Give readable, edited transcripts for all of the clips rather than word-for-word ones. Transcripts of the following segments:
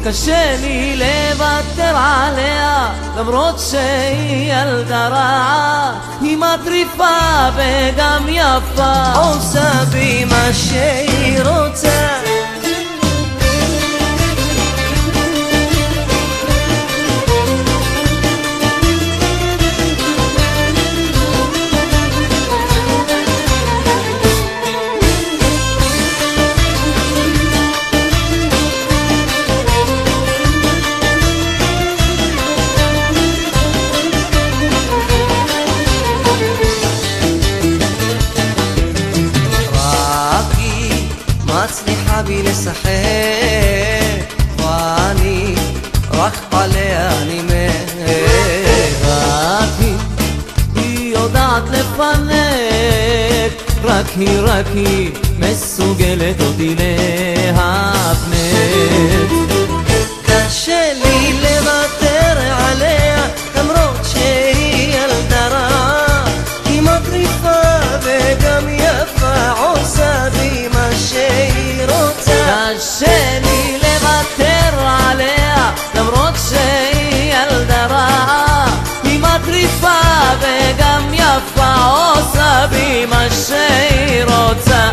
קשה לי לוותר עליה למרות שהיא ילדה רעה, היא מטריפה וגם יפה, עושה בי מה שהיא רוצה. מצליחה בי לשחק ואני רק עליה נמר. רק היא יודעת לפנק, רק היא מסוגלת אותי להפנק. קשה לי לוותר עליה למרות שהיא ילדה רעה, היא מטריפה וגם יפה, עושה בי מה שהיא רוצה. קשה לי לוותר עליה למרות שהיא ילדה רעה, היא מטריפה וגם יפה, עושה בי מה שהיא רוצה.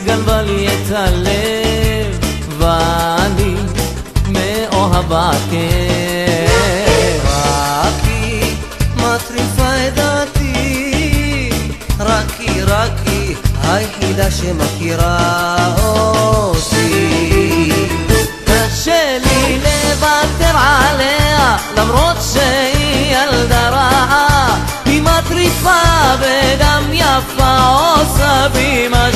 גנבה לי את הלב ואני מאוהבה כן. רק היא מטריפה את דעתי, רק היא היחידה שמכירה אותי. קשה לי לוותר עליה למרות שהיא ילדה רעה, היא מטריפה וגם יפה, עושה בי מה